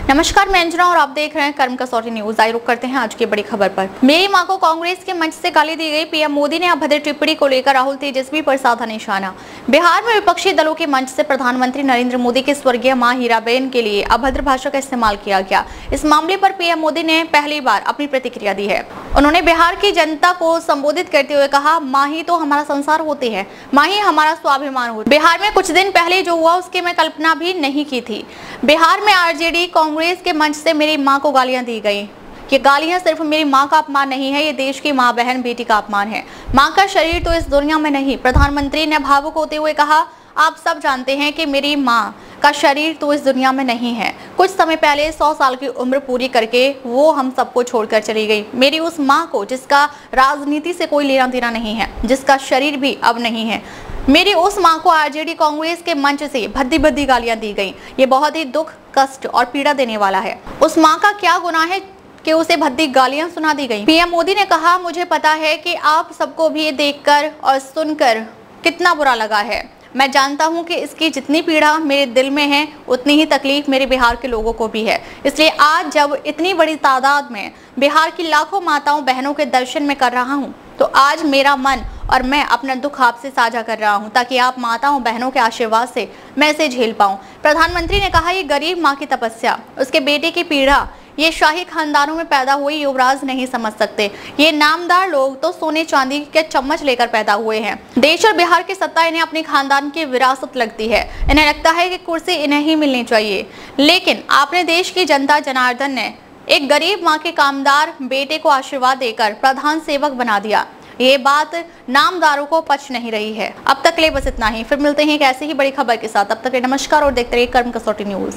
नमस्कार, मैं अंजना और आप देख रहे हैं कर्म कसौटी न्यूज। आइए रुक करते हैं आज की बड़ी खबर पर। मेरी मां को कांग्रेस के मंच से गाली दी गई। पीएम मोदी ने अभद्र टिप्पणी को लेकर राहुल तेजस्वी पर साधा निशाना। बिहार में विपक्षी दलों के मंच से प्रधानमंत्री नरेंद्र मोदी की स्वर्गीय मां हीराबेन के लिए अभद्र भाषा का इस्तेमाल किया गया। इस मामले पर पीएम मोदी ने पहली बार अपनी प्रतिक्रिया दी है। उन्होंने बिहार की जनता को संबोधित करते हुए कहा, मां ही तो हमारा संसार होती है, मां ही हमारा स्वाभिमान होती है। बिहार में कुछ दिन पहले जो हुआ उसकी मैं कल्पना भी नहीं की थी। बिहार में आरजेडी कांग्रेस के मंच से मेरी मां को गालियां दी गई। ये गालियां सिर्फ मेरी मां का अपमान नहीं है, ये देश की मां, बहन, बेटी का अपमान है। मां का शरीर तो इस दुनिया में नहीं। प्रधानमंत्री ने भावुक होते हुए कहा, आप सब जानते हैं कि मेरी मां का शरीर तो इस दुनिया में नहीं है। कुछ समय पहले 100 साल की उम्र पूरी करके वो हम सबको छोड़कर चली गई। मेरी उस मां को जिसका राजनीति से कोई लेना देना नहीं है, जिसका शरीर भी अब नहीं है, मेरी उस मां को आरजेडी कांग्रेस के मंच से भद्दी भद्दी गालियां दी गई। ये बहुत ही दुख, कष्ट और पीड़ा देने वाला है। उस मां का क्या गुनाह है कि उसे भद्दी गालियां सुना दी गई। पीएम मोदी ने कहा, मुझे पता है कि आप सबको भी देखकर और सुनकर कितना बुरा लगा है। मैं जानता हूं कि इसकी जितनी पीड़ा मेरे दिल में है, उतनी ही तकलीफ मेरे बिहार के लोगों को भी है। इसलिए आज जब इतनी बड़ी तादाद में बिहार की लाखों माताओं बहनों के दर्शन में कर रहा हूं, तो आज मेरा मन और मैं अपना दुख आपसे साझा कर रहा हूं, ताकि आप माताओं बहनों के आशीर्वाद से मैं इसे झेल पाऊं। प्रधानमंत्री ने कहा, ये गरीब मां की तपस्या, उसके बेटे की पीड़ा, ये शाही खानदानों में पैदा हुए युवराज नहीं समझ सकते। ये नामदार लोग तो सोने चांदी के चम्मच लेकर पैदा हुए हैं। देश और बिहार की सत्ता इन्हें अपने खानदान की विरासत लगती है। इन्हें लगता है कि कुर्सी इन्हें ही मिलनी चाहिए, लेकिन आपने देश की जनता जनार्दन ने एक गरीब माँ के कामदार बेटे को आशीर्वाद देकर प्रधान सेवक बना दिया। ये बात नामदारों को पच नहीं रही है। अब तक ले बस इतना ही। फिर मिलते हैं एक ऐसी ही बड़ी खबर के साथ। अब तक नमस्कार और देखते रहिए कर्म कसौटी न्यूज।